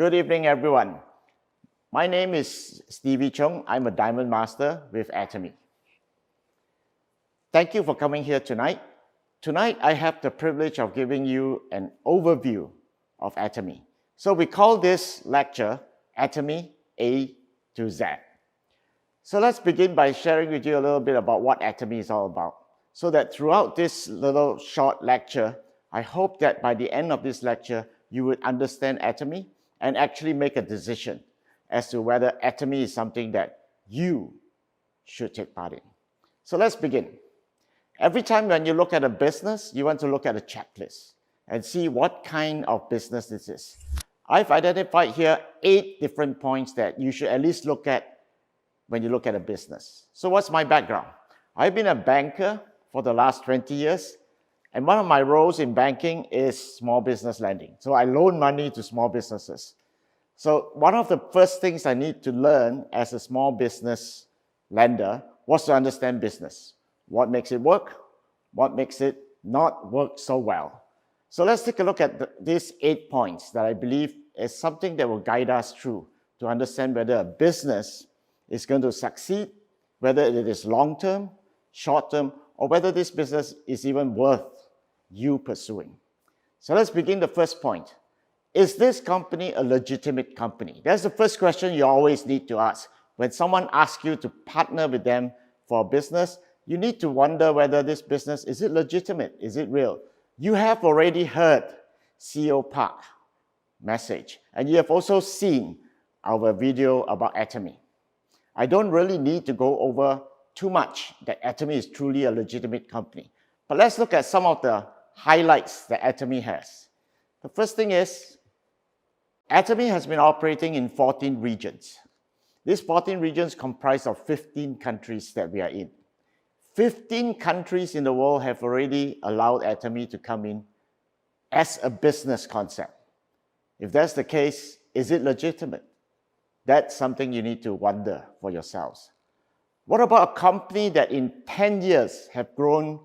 Good evening, everyone. My name is Stevie Chung. I'm a Diamond Master with Atomy. Thank you for coming here tonight. Tonight, I have the privilege of giving you an overview of Atomy. So we call this lecture Atomy A to Z. So let's begin by sharing with you a little bit about what Atomy is all about. So that throughout this little short lecture, I hope that by the end of this lecture, you would understand Atomy and actually make a decision as to whether Atomy is something that you should take part in. So let's begin. Every time when you look at a business, you want to look at a checklist and see what kind of business this is. I've identified here 8 different points that you should at least look at when you look at a business. So what's my background? I've been a banker for the last 20 years. And one of my roles in banking is small business lending. So I loan money to small businesses. So one of the first things I need to learn as a small business lender was to understand business. What makes it work? What makes it not work so well? So let's take a look at these 8 points that I believe is something that will guide us through to understand whether a business is going to succeed, whether it is long-term, short-term, or whether this business is even worth you pursuing. So let's begin the first point. Is this company a legitimate company? That's the first question you always need to ask. When someone asks you to partner with them for a business, you need to wonder whether this business, is it legitimate? Is it real? You have already heard CEO Park's message, and you have also seen our video about Atomy. I don't really need to go over too much that Atomy is truly a legitimate company. But let's look at some of the highlights that Atomy has. The first thing is, Atomy has been operating in 14 regions. These 14 regions comprise of 15 countries that we are in. 15 countries in the world have already allowed Atomy to come in as a business concept. If that's the case, is it legitimate? That's something you need to wonder for yourselves. What about a company that in 10 years have grown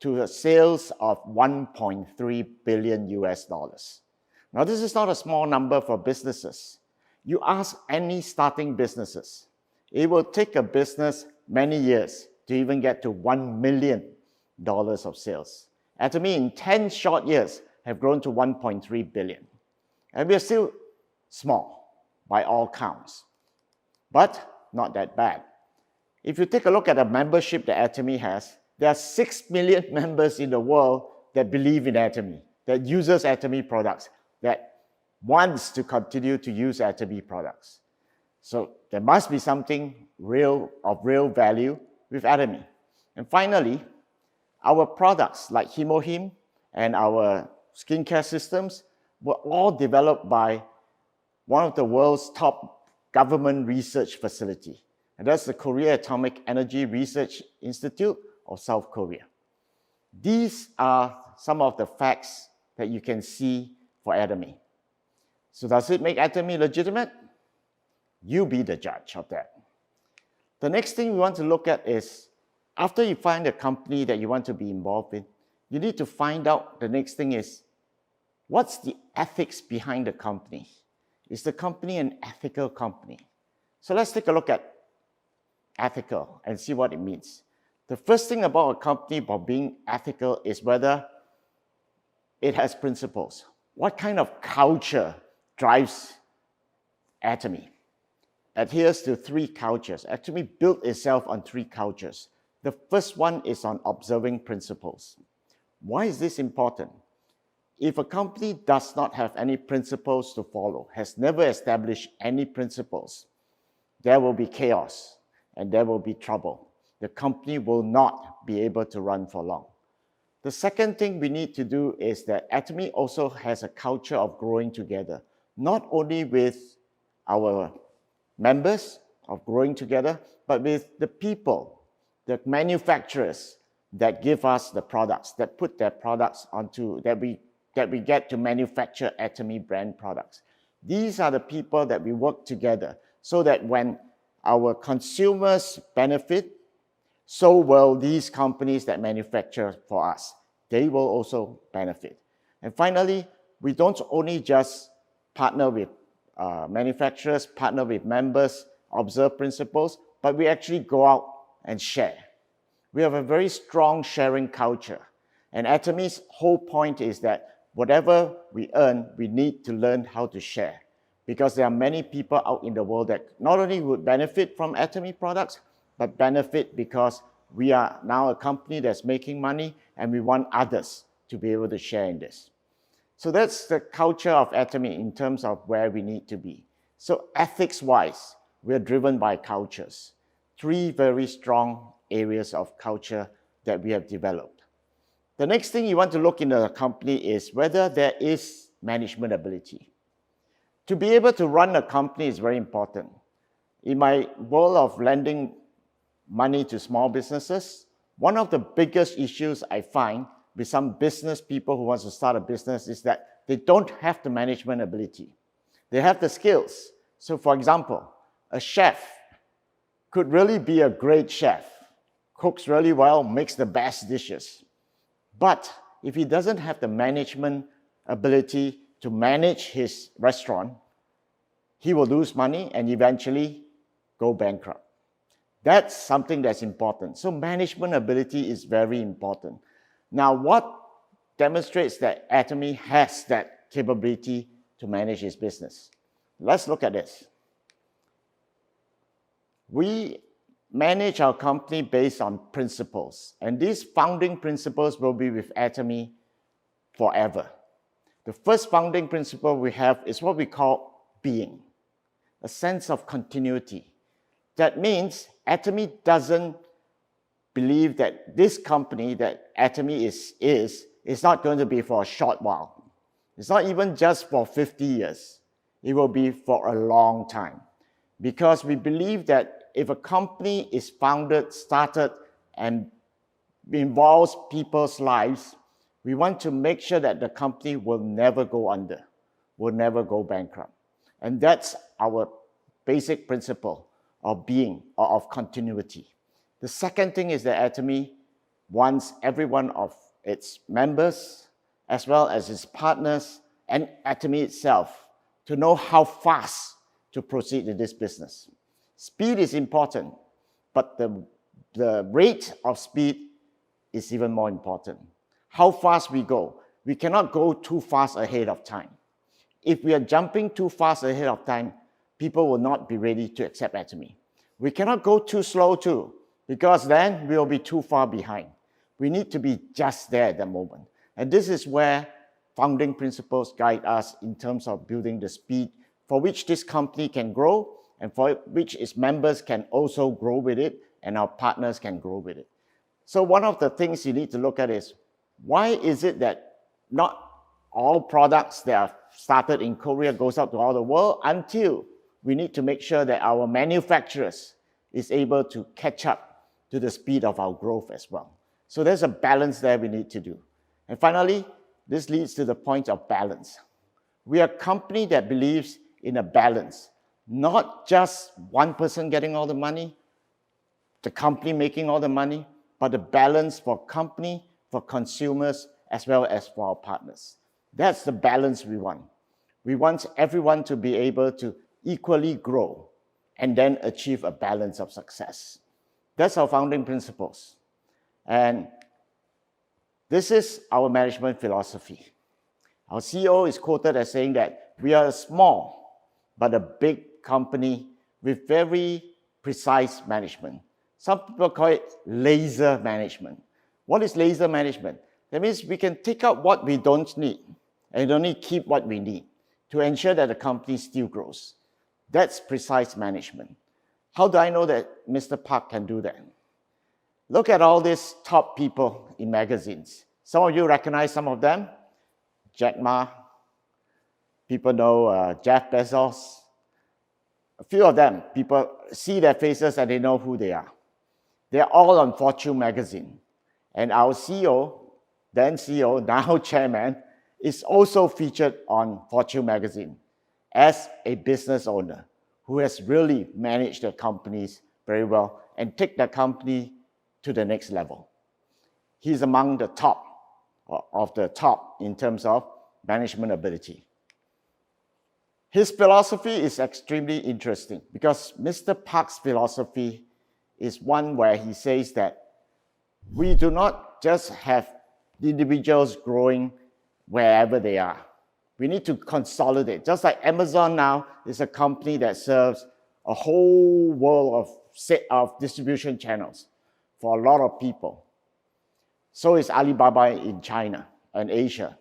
to a sales of 1.3 billion US dollars? Now, this is not a small number for businesses. You ask any starting businesses, it will take a business many years to even get to $1 million of sales. Atomy in 10 short years have grown to 1.3 billion. And we are still small by all counts, but not that bad. If you take a look at the membership that Atomy has, there are 6 million members in the world that believe in Atomy, that uses Atomy products, that wants to continue to use Atomy products. So there must be something of real value with Atomy. And finally, our products like HemoHim and our skincare systems were all developed by one of the world's top government research facilities. And that's the Korea Atomic Energy Research Institute of South Korea. These are some of the facts that you can see for Atomy. So does it make Atomy legitimate? You be the judge of that. The next thing we want to look at is, after you find a company that you want to be involved in, you need to find out, the next thing is, what's the ethics behind the company? Is the company an ethical company? So let's take a look at ethical and see what it means. The first thing about a company about being ethical is whether it has principles. What kind of culture drives Atomy? Adheres to 3 cultures. Atomy built itself on 3 cultures. The first one is on observing principles. Why is this important? If a company does not have any principles to follow, has never established any principles, there will be chaos and there will be trouble. The company will not be able to run for long. The second thing we need to do is that Atomy also has a culture of growing together, not only with our members of growing together, but with the people, the manufacturers that give us the products, that put their products onto, that we get to manufacture Atomy brand products. These are the people that we work together so that when our consumers benefit, so will these companies that manufacture for us. They will also benefit. And finally, we don't only just partner with manufacturers, partner with members, observe principles, but we actually go out and share. We have a very strong sharing culture. And Atomy's whole point is that whatever we earn, we need to learn how to share. Because there are many people out in the world that not only would benefit from Atomy products, but benefit because we are now a company that's making money and we want others to be able to share in this. So that's the culture of Atomy in terms of where we need to be. So ethics-wise, we're driven by cultures. 3 very strong areas of culture that we have developed. The next thing you want to look in a company is whether there is management ability. To be able to run a company is very important. In my world of lending money to small businesses, one of the biggest issues I find with some business people who want to start a business is that they don't have the management ability. They have the skills. So for example, a chef could really be a great chef, cooks really well, makes the best dishes. But if he doesn't have the management ability to manage his restaurant, he will lose money and eventually go bankrupt. That's something that's important. So management ability is very important. Now, what demonstrates that Atomy has that capability to manage his business? Let's look at this. We manage our company based on principles, and these founding principles will be with Atomy forever. The first founding principle we have is what we call being, a sense of continuity. That means Atomy doesn't believe that this company that Atomy is not going to be for a short while. It's not even just for 50 years. It will be for a long time. Because we believe that if a company is founded, started, and involves people's lives, we want to make sure that the company will never go under, will never go bankrupt. And that's our basic principle of being or of continuity. The second thing is that Atomy wants every one of its members, as well as its partners and Atomy itself, to know how fast to proceed in this business. Speed is important, but the rate of speed is even more important. How fast we go. We cannot go too fast ahead of time. If we are jumping too fast ahead of time, people will not be ready to accept Atomy. We cannot go too slow too, because then we will be too far behind. We need to be just there at the moment. And this is where founding principles guide us in terms of building the speed for which this company can grow and for which its members can also grow with it and our partners can grow with it. So one of the things you need to look at is, why is it that not all products that are started in Korea goes out to all the world until we need to make sure that our manufacturers is able to catch up to the speed of our growth as well. So there's a balance there we need to do. And finally, this leads to the point of balance. We are a company that believes in a balance, not just one person getting all the money, the company making all the money, but a balance for company, for consumers, as well as for our partners. That's the balance we want. We want everyone to be able to equally grow and then achieve a balance of success. That's our founding principles. And this is our management philosophy. Our CEO is quoted as saying that we are a small but a big company with very precise management. Some people call it laser management. What is laser management? That means we can take out what we don't need and only keep what we need to ensure that the company still grows. That's precise management. How do I know that Mr. Park can do that? Look at all these top people in magazines. Some of you recognize some of them. Jack Ma. People know Jeff Bezos. A few of them, people see their faces and they know who they are. They're all on Fortune magazine. And our CEO, then CEO, now chairman, is also featured on Fortune magazine as a business owner who has really managed their companies very well and take their company to the next level. He's among the top of the top in terms of management ability. His philosophy is extremely interesting because Mr. Park's philosophy is one where he says that we do not just have individuals growing wherever they are. We need to consolidate. Just like Amazon now is a company that serves a whole world of distribution channels for a lot of people. So is Alibaba in China and Asia.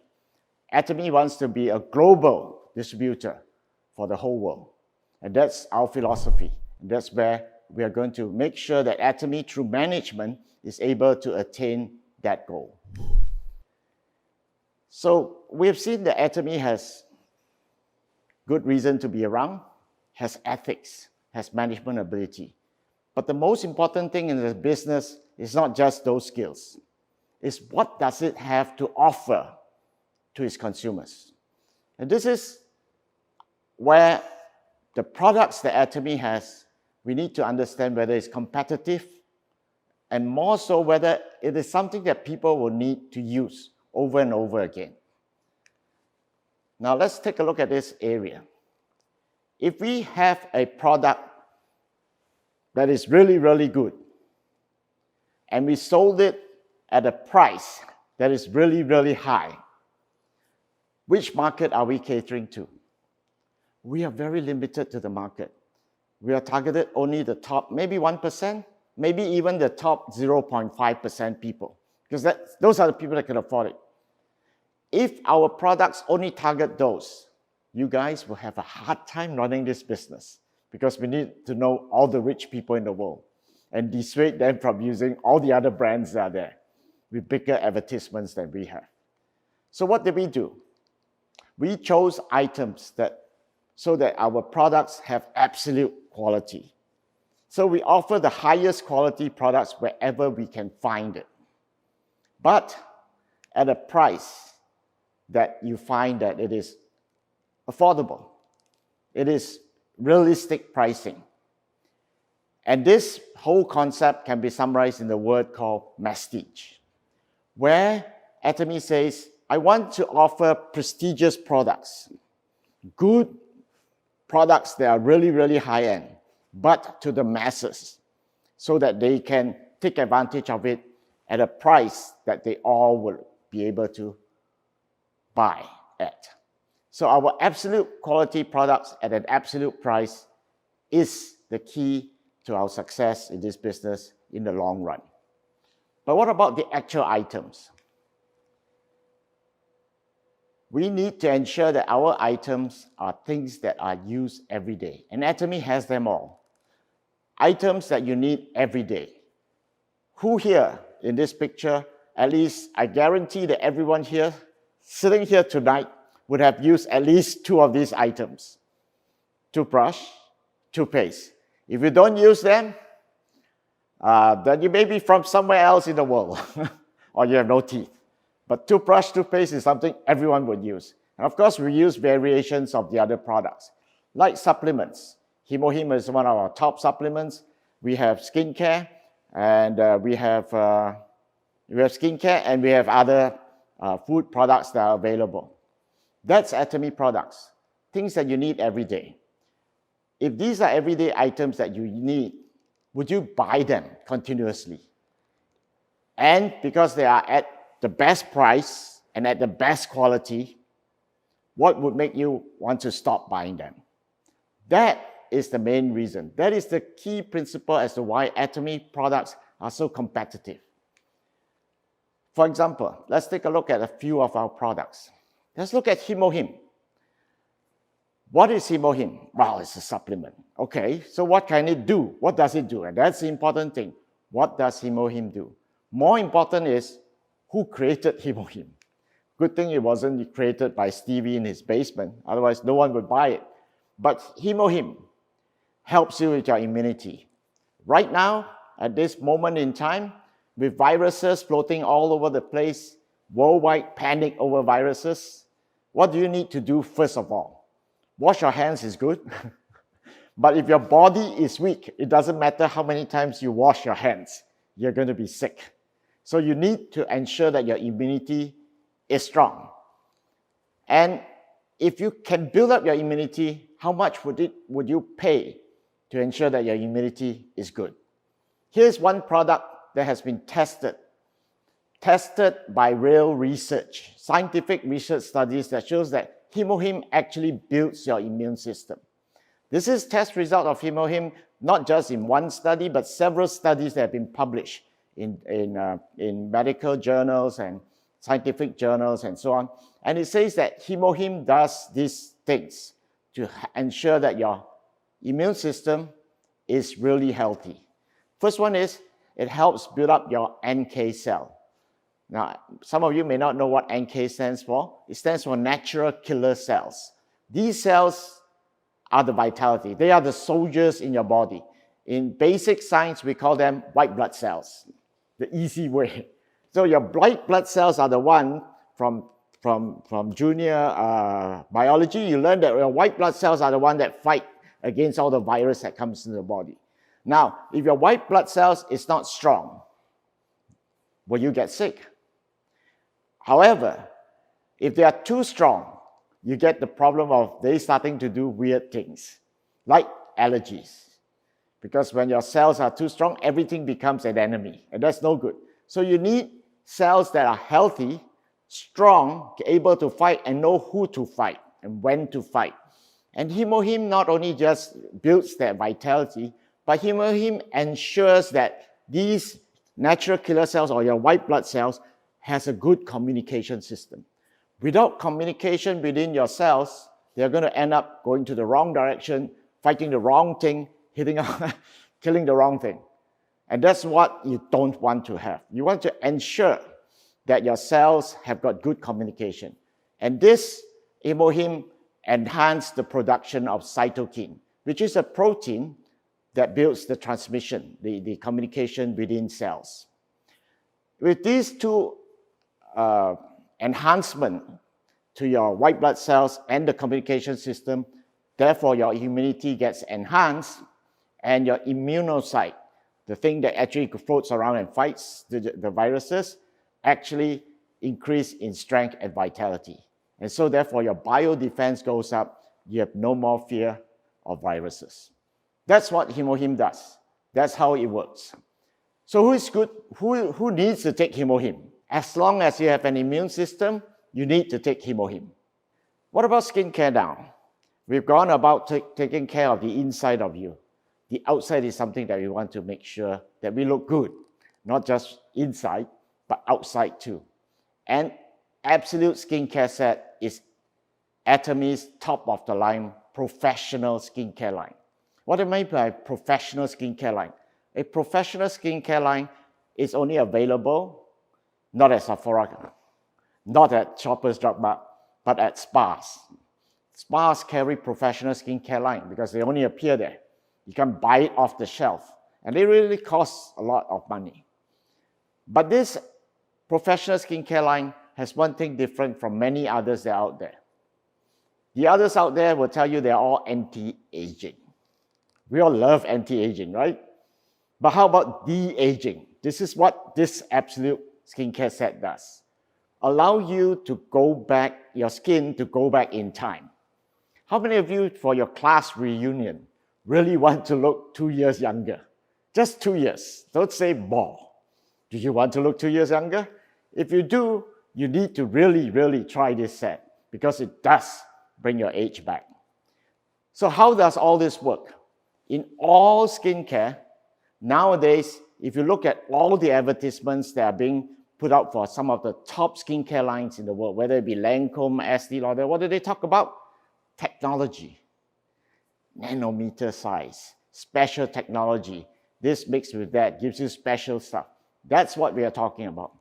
Atomy wants to be a global distributor for the whole world. And that's our philosophy. And that's where we are going to make sure that Atomy, through management, is able to attain that goal. So we've seen that Atomy has good reason to be around, has ethics, has management ability. But the most important thing in the business is not just those skills. It's what does it have to offer to its consumers. And this is where the products that Atomy has, we need to understand whether it's competitive and more so whether it is something that people will need to use over and over again. Now let's take a look at this area. If we have a product that is really, really good, and we sold it at a price that is really, really high, which market are we catering to? We are very limited to the market. We are targeted only the top, maybe 1%, maybe even the top 0.5% people, because those are the people that can afford it. If our products only target those, you guys will have a hard time running this business because we need to know all the rich people in the world and dissuade them from using all the other brands that are there with bigger advertisements than we have. So what did we do? We chose items so that our products have absolute quality. So we offer the highest quality products wherever we can find it, but at a price that you find that it is affordable. It is realistic pricing. And this whole concept can be summarized in the word called prestige, where Atomy says, I want to offer prestigious products, good products that are really, really high-end, but to the masses, so that they can take advantage of it at a price that they all will be able to buy at. So our absolute quality products at an absolute price is the key to our success in this business in the long run. But what about the actual items? We need to ensure that our items are things that are used every day. And Atomy has them all. Items that you need every day. Who here in this picture, at least I guarantee that everyone here sitting here tonight would have used at least two of these items. Toothbrush, toothpaste. If you don't use them, then you may be from somewhere else in the world or you have no teeth. But toothbrush, toothpaste is something everyone would use. And of course, we use variations of the other products, like supplements. Himo is one of our top supplements. We have skincare, and we have skincare, and we have other food products that are available. That's Atomy products, things that you need every day. If these are everyday items that you need, would you buy them continuously? And because they are at the best price and at the best quality, what would make you want to stop buying them? That is the main reason. That is the key principle as to why Atomy products are so competitive. For example, let's take a look at a few of our products. Let's look at Himo. What is Himo? Well, it's a supplement. Okay, so what can it do? What does it do? And that's the important thing. What does Himo do? More important is who created Himo. Good thing it wasn't created by Stevie in his basement. Otherwise, no one would buy it. But Himo helps you with your immunity. Right now, at this moment in time, with viruses floating all over the place, worldwide panic over viruses, what do you need to do first of all? Wash your hands is good. But if your body is weak, it doesn't matter how many times you wash your hands, you're going to be sick. So you need to ensure that your immunity is strong. And if you can build up your immunity, how much would you pay to ensure that your immunity is good? Here's one product that has been tested by real research, scientific research studies that shows that Hemohim actually builds your immune system. This is test result of Hemohim, not just in one study, but several studies that have been published in medical journals and scientific journals and so on. And it says that Hemohim does these things to ensure that your immune system is really healthy. First one is it helps build up your NK cell. Now, some of you may not know what NK stands for. It stands for natural killer cells. These cells are the vitality. They are the soldiers in your body. In basic science, we call them white blood cells, the easy way. So your white blood cells are the one from junior biology. You learn that your white blood cells are the one that fight against all the virus that comes into the body. Now, if your white blood cells is not strong, will you get sick? However, if they are too strong, you get the problem of they starting to do weird things, like allergies. Because when your cells are too strong, everything becomes an enemy, and that's no good. So you need cells that are healthy, strong, able to fight, and know who to fight and when to fight. And Hemohim not only just builds that vitality, but Hemohim ensures that these natural killer cells or your white blood cells has a good communication system. Without communication within your cells, they're going to end up going to the wrong direction, fighting the wrong thing, killing the wrong thing. And that's what you don't want to have. You want to ensure that your cells have got good communication. And this Hemohim enhances the production of cytokine, which is a protein that builds the transmission, the communication within cells. With these two enhancement to your white blood cells and the communication system, therefore your immunity gets enhanced and your immunocyte, the thing that actually floats around and fights the viruses, actually increase in strength and vitality. And so therefore your biodefense goes up, you have no more fear of viruses. That's what Hemohim does. That's how it works. So who is good? Who needs to take Hemohim? As long as you have an immune system, you need to take Hemohim. What about skincare now? We've gone about taking care of the inside of you. The outside is something that we want to make sure that we look good, not just inside, but outside too. And Absolute Skincare Set is Atomy's top-of-the-line professional skincare line. What do I mean by professional skincare line? A professional skincare line is only available not at Sephora, not at Shoppers Drug Mart, but at spas. Spas carry professional skincare line because they only appear there. You can buy it off the shelf, and they really cost a lot of money. But this professional skincare line has one thing different from many others that are out there. The others out there will tell you they're all anti-aging. We all love anti-aging, right? But how about de-aging? This is what this Absolute Skincare Set does. Allow you to go back, your skin to go back in time. How many of you, for your class reunion, really want to look 2 years younger? Just 2 years. Don't say more. Do you want to look 2 years younger? If you do, you need to really, really try this set because it does bring your age back. So how does all this work? In all skincare, nowadays, if you look at all the advertisements that are being put out for some of the top skincare lines in the world, whether it be Lancome, Estee Lauder, what do they talk about? Technology. Nanometer size, special technology. This mixed with that gives you special stuff. That's what we are talking about.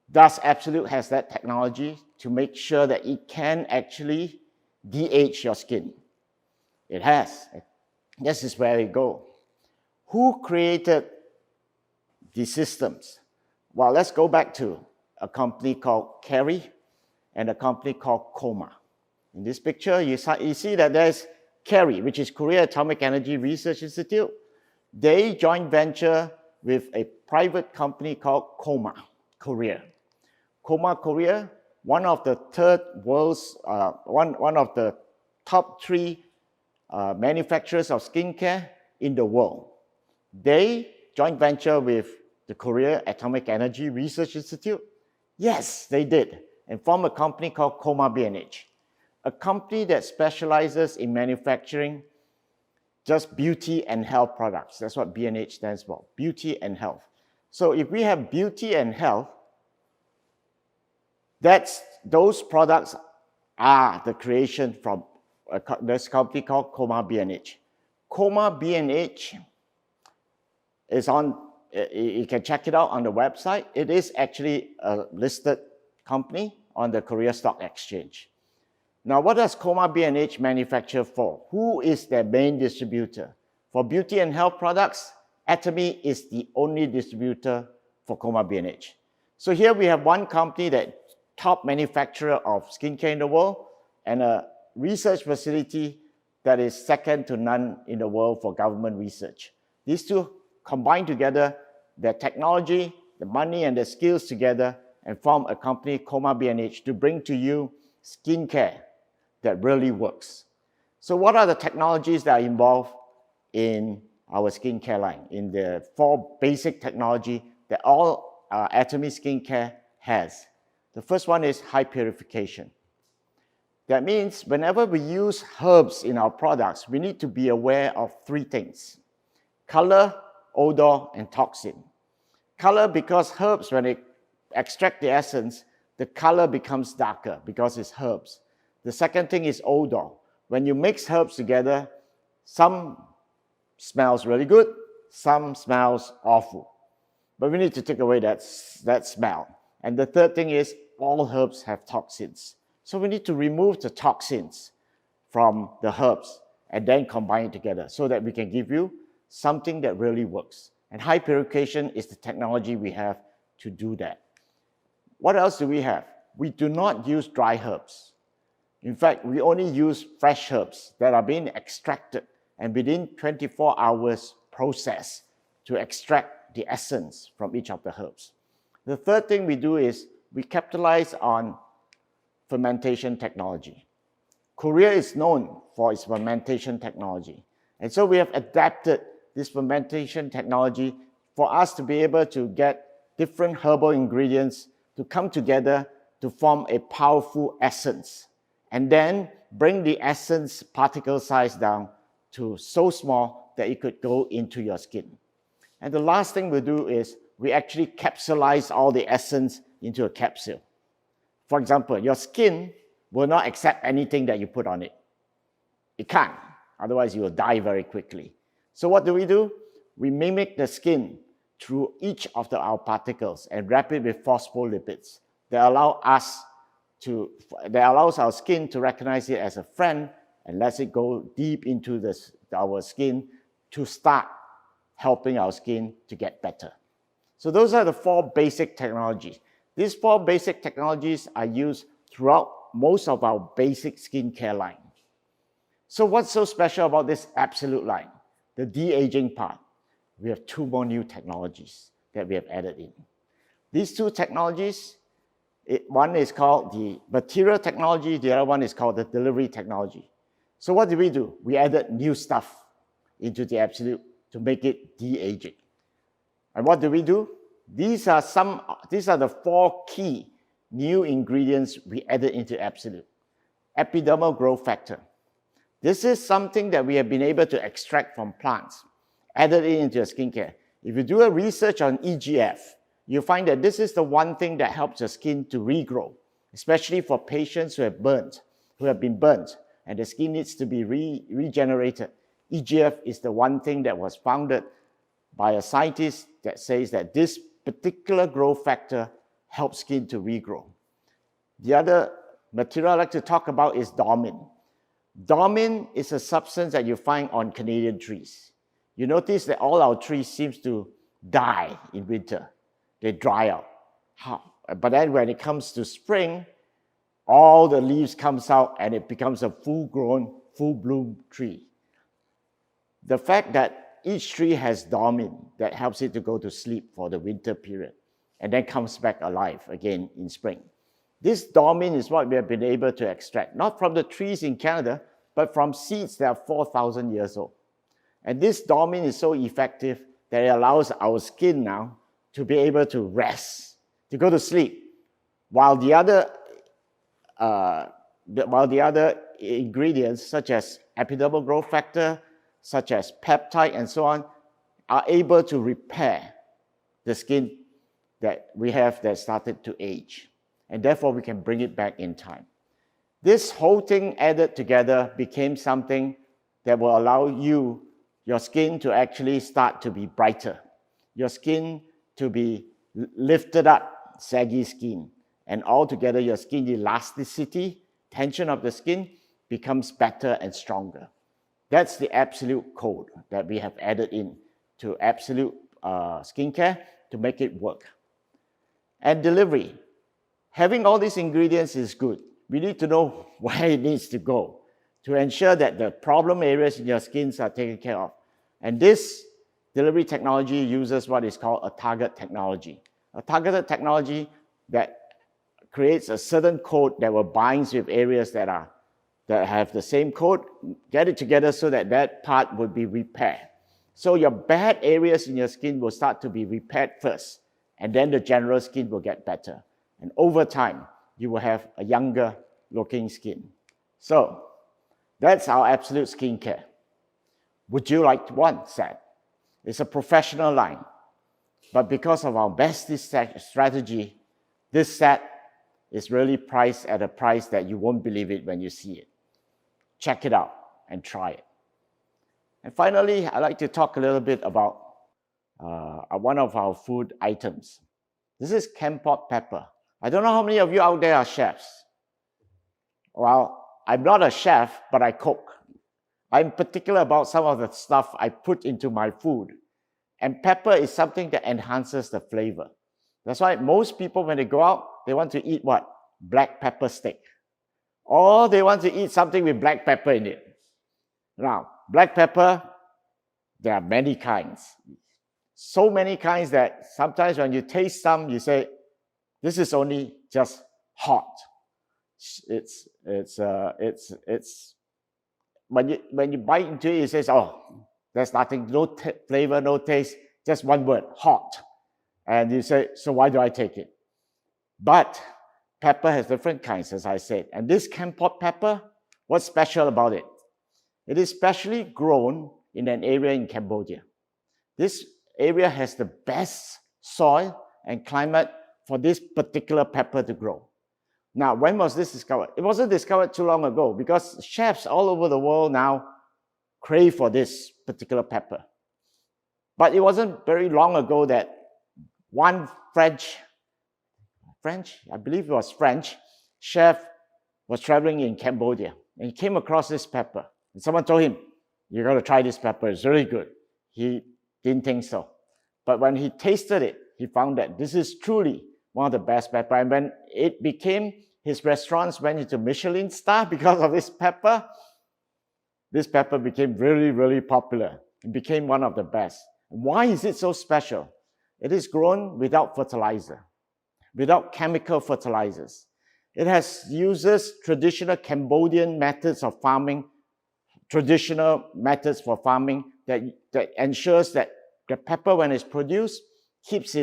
Does Absolute has that technology to make sure that it can actually de-age your skin? It has. This is where we go. Who created the systems? Well, let's go back to a company called Kerry and a company called Coma. In this picture, you see that there's Kerry, which is Korea Atomic Energy Research Institute. They joint venture with a private company called Coma Korea. Coma Korea one of the one of the top 3 manufacturers of skincare in the world. They joint venture with the Korea Atomic Energy Research Institute. Yes, they did, and formed a company called Coma B&H, a company that specializes in manufacturing just beauty and health products. That's what B&H stands for, beauty and health. So if we have beauty and health, those products are the creation from this company called Coma B&H. Coma B&H is on, you can check it out on the website. It is actually a listed company on the Korea Stock Exchange. Now, what does Coma B&H manufacture for? Who is their main distributor? For beauty and health products, Atomy is the only distributor for Coma B&H. So here we have one company that top manufacturer of skincare in the world and a research facility that is second to none in the world for government research. These two combine together their technology, the money, and the skills together and form a company, Coma B&H, to bring to you skincare that really works. So what are the technologies that are involved in our skincare line, in the 4 basic technology that all Atomy skincare has? The first one is high purification. That means whenever we use herbs in our products, we need to be aware of 3 things: color, odor, and toxin. Color, because herbs, when they extract the essence, the color becomes darker because it's herbs. The second thing is odor. When you mix herbs together, some smells really good, some smells awful. But we need to take away that smell. And the third thing is all herbs have toxins. So we need to remove the toxins from the herbs and then combine it together so that we can give you something that really works. And high purification is the technology we have to do that. What else do we have? We do not use dry herbs. In fact, we only use fresh herbs that are being extracted and within 24 hours processed to extract the essence from each of the herbs. The third thing we do is we capitalize on fermentation technology. Korea is known for its fermentation technology. And so we have adapted this fermentation technology for us to be able to get different herbal ingredients to come together to form a powerful essence, and then bring the essence particle size down to so small that it could go into your skin. And the last thing we do is we actually capsulize all the essence into a capsule. For example, your skin will not accept anything that you put on it. It can't, otherwise you will die very quickly. So what do? We mimic the skin through each of our particles and wrap it with phospholipids that allows our skin to recognize it as a friend and lets it go deep into our skin to start helping our skin to get better. So those are the 4 basic technologies. These 4 basic technologies are used throughout most of our basic skincare line. So what's so special about this absolute line? The de-aging part. We have 2 more new technologies that we have added in. These 2 technologies, one is called the material technology, the other one is called the delivery technology. So what do? We added new stuff into the absolute to make it de-aging. And what do? These are the 4 key new ingredients we added into absolute. Epidermal growth factor. This is something that we have been able to extract from plants, added it into your skincare. If you do a research on EGF, you'll find that this is the one thing that helps your skin to regrow, especially for patients who have been burnt, and the skin needs to be regenerated. EGF is the one thing that was founded by a scientist that says that this particular growth factor helps skin to regrow. The other material I'd like to talk about is dormin. Dormin is a substance that you find on Canadian trees. You notice that all our trees seem to die in winter. They dry out. But then when it comes to spring, all the leaves comes out and it becomes a full-grown, full-bloom tree. The fact that each tree has dormin that helps it to go to sleep for the winter period and then comes back alive again in spring. This dormine is what we have been able to extract, not from the trees in Canada, but from seeds that are 4,000 years old. And this dormine is so effective that it allows our skin now to be able to rest, to go to sleep, while the other ingredients, such as epidermal growth factor, such as peptide, and so on, are able to repair the skin that we have that started to age. And therefore, we can bring it back in time. This whole thing added together became something that will allow your skin to actually start to be brighter, your skin to be lifted up, saggy skin, and altogether your skin elasticity, tension of the skin becomes better and stronger. That's the absolute code that we have added in to absolute skincare to make it work. And delivery. Having all these ingredients is good. We need to know where it needs to go to ensure that the problem areas in your skin are taken care of. And this delivery technology uses what is called a target technology. A targeted technology that creates a certain code that will bind with areas that have the same code, get it together so that that part would be repaired. So your bad areas in your skin will start to be repaired first, and then the general skin will get better. And over time, you will have a younger looking skin. So that's our absolute skincare. Would you like one set? It's a professional line. But because of our bestie strategy, this set is really priced at a price that you won't believe it when you see it. Check it out and try it. And finally, I'd like to talk a little bit about one of our food items. This is canned pot pepper. I don't know how many of you out there are chefs. Well, I'm not a chef, but I cook. I'm particular about some of the stuff I put into my food. And pepper is something that enhances the flavor. That's why most people, when they go out, they want to eat what? Black pepper steak. Or they want to eat something with black pepper in it. Now, black pepper, there are many kinds. So many kinds that sometimes when you taste some, you say, this is only just hot. When you bite into it, it says, oh, there's nothing, no flavor, no taste, just one word, hot. And you say, so why do I take it? But pepper has different kinds, as I said. And this canned pot pepper, what's special about it? It is specially grown in an area in Cambodia. This area has the best soil and climate for this particular pepper to grow. Now, when was this discovered? It wasn't discovered too long ago because chefs all over the world now crave for this particular pepper. But it wasn't very long ago that one French, I believe it was French, chef was traveling in Cambodia and he came across this pepper. And someone told him, you got to try this pepper, it's really good. He didn't think so. But when he tasted it, he found that this is truly one of the best pepper. And when it became, his restaurants went into Michelin star because of this pepper became really, really popular. It became one of the best. Why is it so special? It is grown without fertilizer, without chemical fertilizers. It uses traditional Cambodian methods of farming, traditional methods for farming that ensures that the pepper, when it's produced, keeps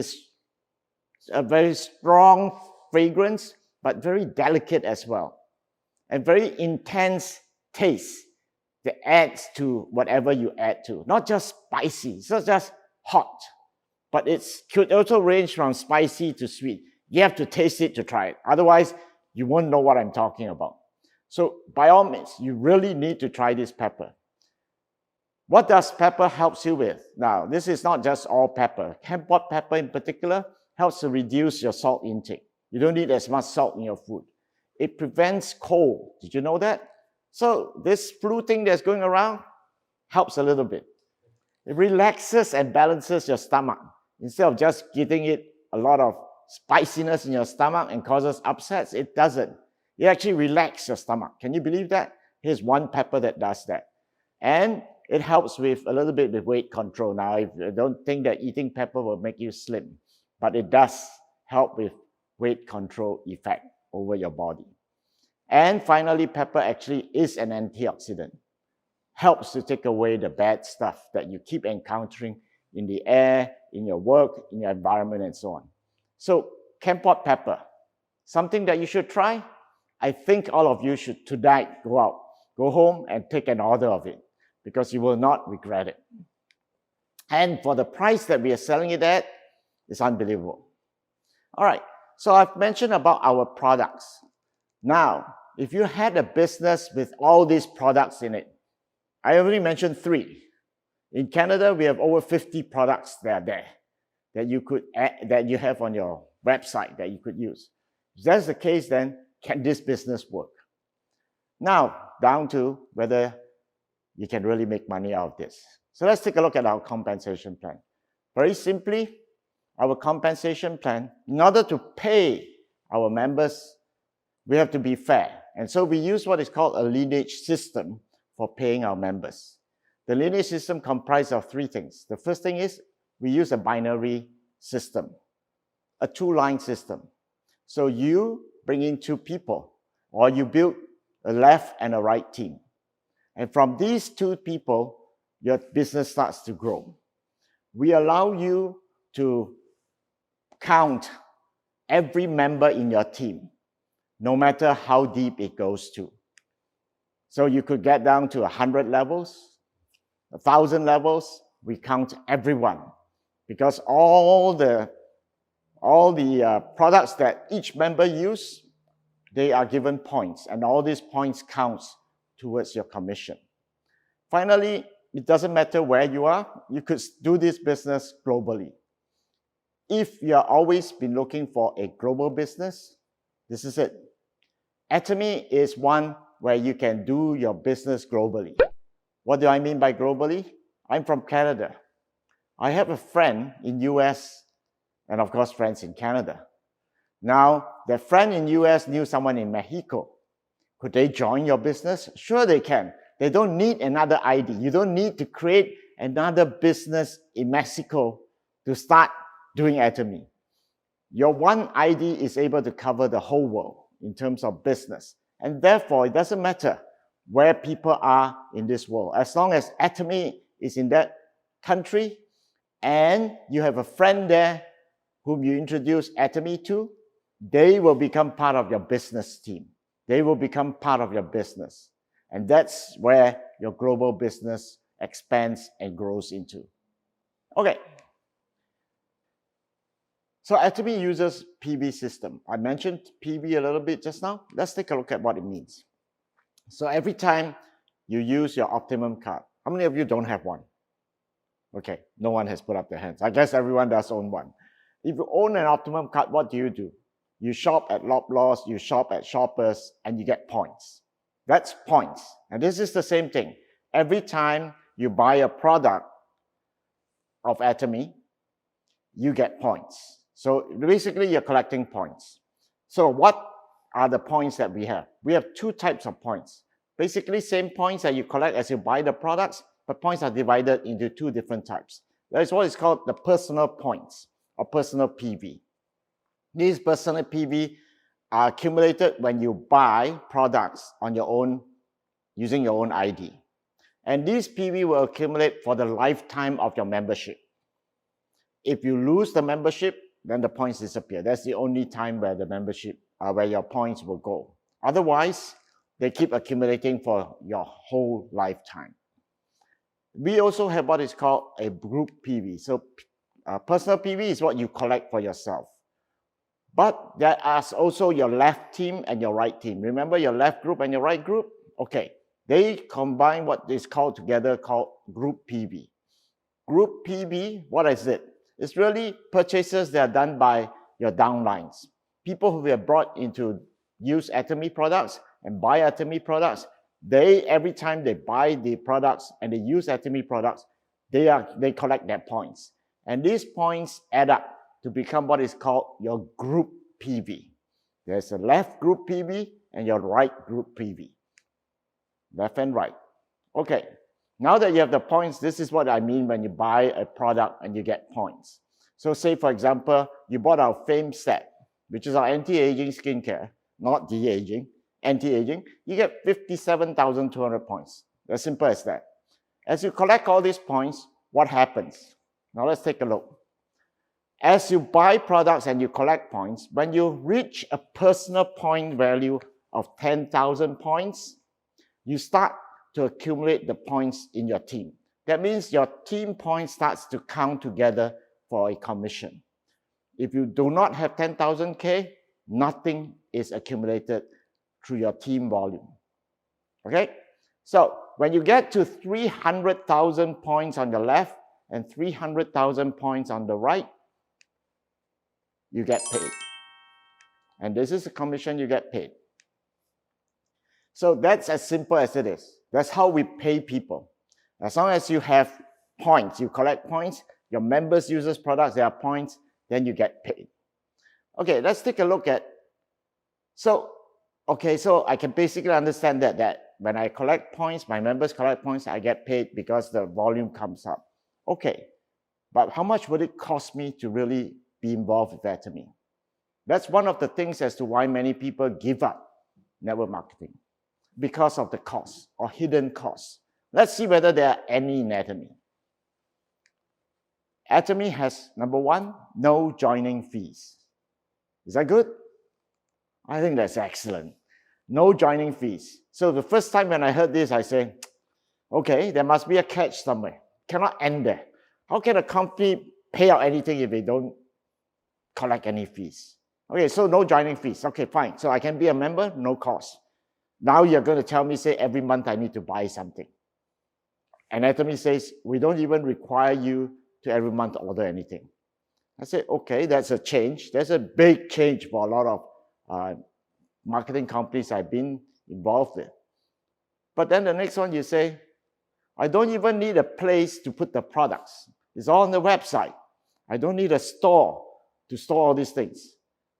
a very strong fragrance, but very delicate as well, and very intense taste that adds to whatever you add to. Not just spicy, it's not just hot, but it could also range from spicy to sweet. You have to taste it to try it. Otherwise, you won't know what I'm talking about. So by all means, you really need to try this pepper. What does pepper help you with? Now, this is not just all pepper. Canned pot pepper in particular helps to reduce your salt intake. You don't need as much salt in your food. It prevents cold. Did you know that? So this flu thing that's going around helps a little bit. It relaxes and balances your stomach. Instead of just giving it a lot of spiciness in your stomach and causes upsets, it doesn't. It actually relaxes your stomach. Can you believe that? Here's one pepper that does that. And it helps with a little bit with weight control. Now, I don't think that eating pepper will make you slim, but it does help with weight control effect. over your body. And finally, pepper actually is an antioxidant. Helps to take away the bad stuff that you keep encountering in the air, in your work, in your environment, and so on. So, Kampot pepper, something that you should try. I think all of you should tonight go home and take an order of it because you will not regret it. And for the price that we are selling it at, it's unbelievable. All right, so I've mentioned about our products. Now, if you had a business with all these products in it, I already mentioned 3. In Canada, we have over 50 products that are there that you have on your website that you could use. If that's the case, then can this business work? Now, down to whether you can really make money out of this. So let's take a look at our compensation plan. Very simply, our compensation plan, in order to pay our members, we have to be fair. And so we use what is called a lineage system for paying our members. The lineage system comprises of 3 things. The first thing is we use a binary system, a 2-line system. So you bring in 2 people, or you build a left and a right team. And from these 2 people, your business starts to grow. We allow you to count every member in your team, no matter how deep it goes to. So you could get down to 100 levels, 1,000 levels. We count everyone because all the products that each member use, they are given points, and all these points counts towards your commission. Finally, it doesn't matter where you are, you could do this business globally. If you have always been looking for a global business, this is it. Atomy is one where you can do your business globally. What do I mean by globally? I'm from Canada. I have a friend in US and of course friends in Canada. Now, that friend in US knew someone in Mexico. Could they join your business? Sure they can. They don't need another ID. You don't need to create another business in Mexico to start doing Atomy. Your one ID is able to cover the whole world in terms of business. And therefore, it doesn't matter where people are in this world. As long as Atomy is in that country and you have a friend there whom you introduce Atomy to, they will become part of your business team. They will become part of your business. And that's where your global business expands and grows into. Okay. So Atomy uses PV system. I mentioned PV a little bit just now. Let's take a look at what it means. So every time you use your Optimum card, how many of you don't have one? Okay, no one has put up their hands. I guess everyone does own one. If you own an Optimum card, what do? You shop at Loblaws, you shop at Shoppers, and you get points. That's points. And this is the same thing. Every time you buy a product of Atomy, you get points. So basically, you're collecting points. So what are the points that we have? We have 2 types of points. Basically, same points that you collect as you buy the products, but points are divided into 2 different types. There is what is called the personal points or personal PV. These personal PV are accumulated when you buy products on your own, using your own ID. And these PV will accumulate for the lifetime of your membership. If you lose the membership, then the points disappear. That's the only time where the membership, where your points will go. Otherwise, they keep accumulating for your whole lifetime. We also have what is called a group PV. So personal PV is what you collect for yourself. But there are also your left team and your right team. Remember your left group and your right group? Okay, they combine what is called together called group PV. Group PV, what is it? It's really purchases that are done by your downlines. People who have brought into use Atomy products and buy Atomy products, every time they buy the products and they use Atomy products, they collect their points. And these points add up to become what is called your group PV. There's a left group PV and your right group PV. Left and right. Okay. Now that you have the points, this is what I mean when you buy a product and you get points. So say, for example, you bought our Fame set, which is our anti-aging skincare. not de-aging, anti-aging, you get 57,200 points. As simple as that. As you collect all these points, what happens? Now let's take a look. As you buy products and you collect points, when you reach a personal point value of 10,000 points, you start to accumulate the points in your team. That means your team points starts to count together for a commission. If you do not have 10,000K, nothing is accumulated through your team volume. Okay? So when you get to 300,000 points on the left and 300,000 points on the right, you get paid. And this is the commission you get paid. So that's as simple as it is. That's how we pay people. As long as you have points, you collect points, your members use products, there are points, then you get paid. Okay, let's take a look at, so I can basically understand that when I collect points, my members collect points, I get paid because the volume comes up. Okay, but how much would it cost me to really be involved with Atomy? That's one of the things as to why many people give up network marketing, because of the cost or hidden costs. Let's see whether there are any in Atomy. Atomy has, number one, no joining fees. Is that good? I think that's excellent. No joining fees. So the first time when I heard this, I said, okay, there must be a catch somewhere. Cannot end there. How can a company pay out anything if they don't collect any fees? Okay, so no joining fees. Okay, fine. So I can be a member, no cost. Now you're going to tell me, say, every month I need to buy something. And Atomy says, we don't even require you to every month order anything. I said, okay, that's a change. That's a big change for a lot of marketing companies I've been involved with. But then the next one you say, I don't even need a place to put the products. It's all on the website. I don't need a store to store all these things.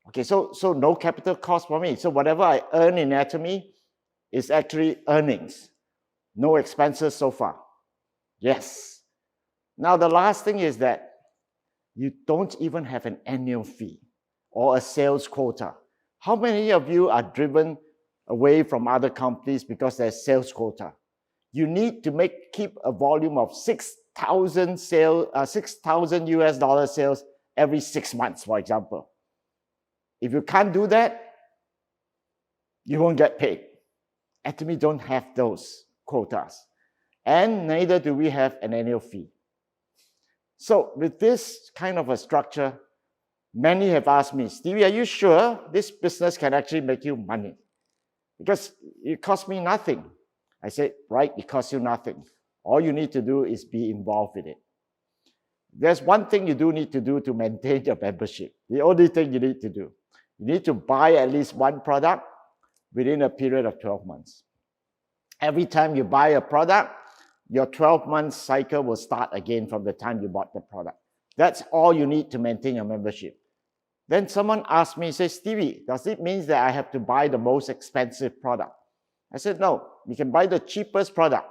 Okay, so no capital cost for me. So whatever I earn in Atomy is actually earnings. No expenses so far. Yes. Now the last thing is that you don't even have an annual fee or a sales quota. How many of you are driven away from other companies because there's sales quota? You need to keep a volume of 6,000 US dollar sales every 6 months, for example. If you can't do that, you won't get paid. Atomy don't have those quotas, and neither do we have an annual fee. So with this kind of a structure, many have asked me, Stevie, are you sure this business can actually make you money? Because it costs me nothing. I said, right, it costs you nothing. All you need to do is be involved with it. There's one thing you do need to do to maintain your membership. The only thing you need to do. You need to buy at least one product within a period of 12 months. Every time you buy a product, your 12-month cycle will start again from the time you bought the product. That's all you need to maintain your membership. Then someone asked me, says, Stevie, does it mean that I have to buy the most expensive product? I said, no, you can buy the cheapest product,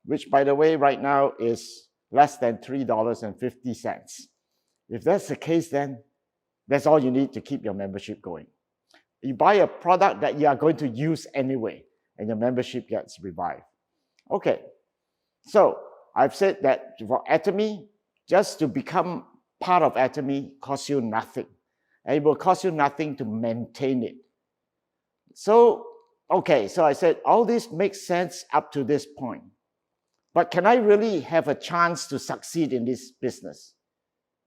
which by the way, right now is less than $3.50. If that's the case, then that's all you need to keep your membership going. You buy a product that you are going to use anyway, and your membership gets revived. Okay, so I've said that for Atomy, just to become part of Atomy costs you nothing. And it will cost you nothing to maintain it. So, okay, so I said, all this makes sense up to this point. But can I really have a chance to succeed in this business?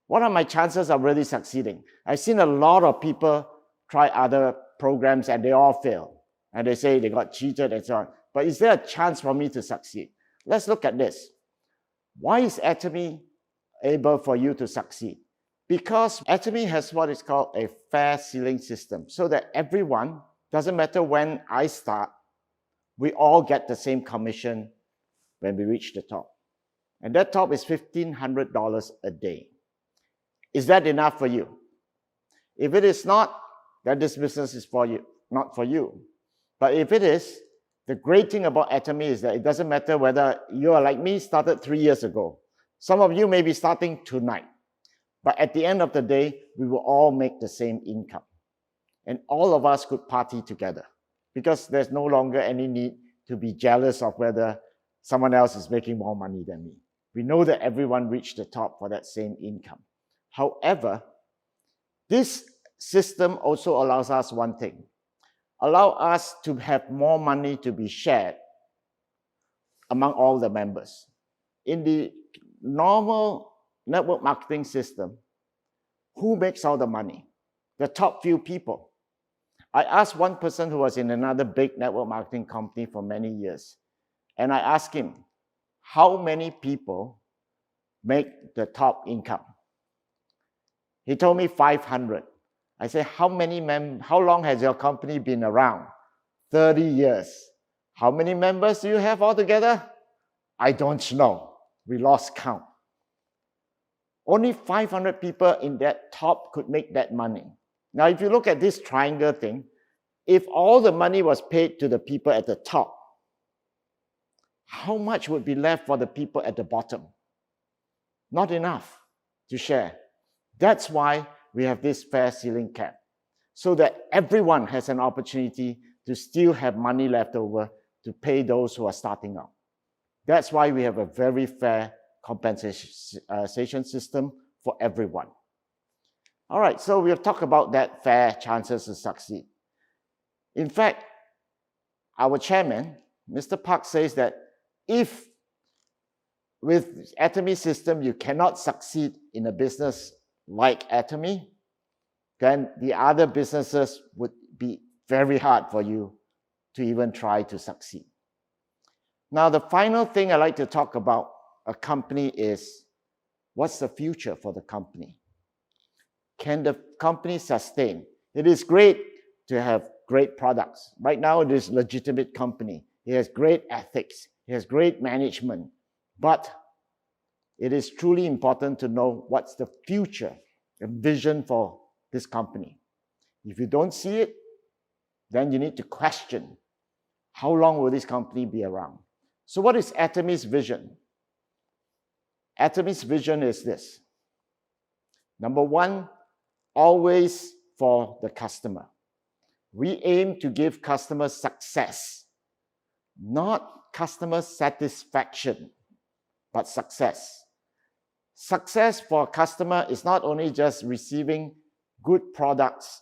What are my chances of really succeeding? I've seen a lot of people try other programs and they all fail. And they say they got cheated and so on. But is there a chance for me to succeed? Let's look at this. Why is Atomy able for you to succeed? Because Atomy has what is called a fair ceiling system, so that everyone, doesn't matter when I start, we all get the same commission when we reach the top. And that top is $1,500 a day. Is that enough for you? If it is not, then this business is for you, not for you. But if it is, the great thing about Atomy is that it doesn't matter whether you are like me, started 3 years ago. Some of you may be starting tonight. But at the end of the day, we will all make the same income. and all of us could party together because there's no longer any need to be jealous of whether someone else is making more money than me. We know that everyone reached the top for that same income. However, this system also allows us one thing, allow us to have more money to be shared among all the members. In the normal network marketing system, who makes all the money? The top few people. I asked one person who was in another big network marketing company for many years, and I asked him, how many people make the top income? He told me 500. I said, how long has your company been around? 30 years. How many members do you have altogether? I don't know. We lost count. Only 500 people in that top could make that money. Now, if you look at this triangle thing, if all the money was paid to the people at the top, how much would be left for the people at the bottom? Not enough to share. That's why we have this fair ceiling cap, so that everyone has an opportunity to still have money left over to pay those who are starting out. That's why we have a very fair compensation system for everyone. All right, so we'll talk about that fair chances to succeed. In fact, our chairman, Mr. Park, says that if with Atomy system you cannot succeed in a business like Atomy, then the other businesses would be very hard for you to even try to succeed. Now, the final thing I'd like to talk about a company is, what's the future for the company? Can the company sustain? It is great to have great products. Right now, it is a legitimate company. It has great ethics. It has great management. But it is truly important to know what's the future, the vision for this company. If you don't see it, then you need to question, how long will this company be around? So what is Atomy's vision? Atomy's vision is this. Number one, always for the customer. We aim to give customers success, not customer satisfaction, but success. Success for a customer is not only just receiving good products,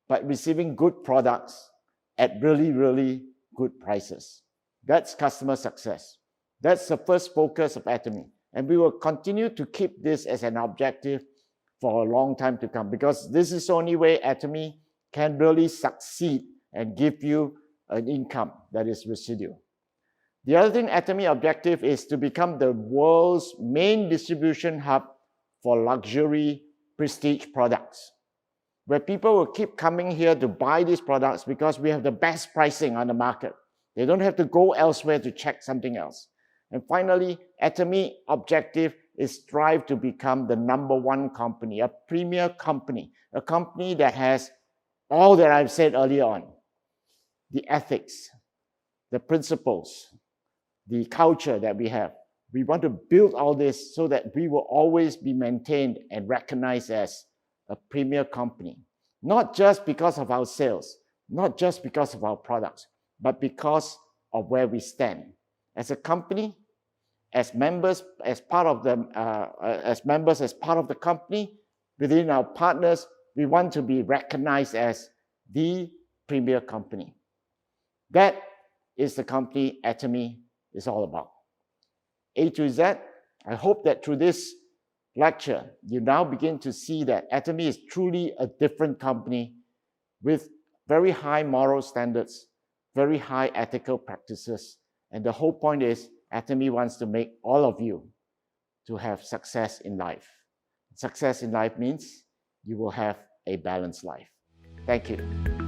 but receiving good products at really, really good prices. That's customer success. That's the first focus of Atomy. And we will continue to keep this as an objective for a long time to come, because this is the only way Atomy can really succeed and give you an income that is residual. The other thing, Atomy objective is to become the world's main distribution hub for luxury prestige products, where people will keep coming here to buy these products because we have the best pricing on the market. They don't have to go elsewhere to check something else. And finally, Atomy objective is strive to become the number one company, a premier company, a company that has all that I've said earlier on, the ethics, the principles, the culture that we have. We want to build all this so that we will always be maintained and recognized as a premier company, not just because of our sales, not just because of our products, but because of where we stand. As a company, as members, as part of the company, within our partners, we want to be recognized as the premier company. That is the company Atomy is all about. A to Z, I hope that through this lecture, you now begin to see that Atomy is truly a different company with very high moral standards, very high ethical practices. And the whole point is Atomy wants to make all of you to have success in life. Success in life means you will have a balanced life. Thank you.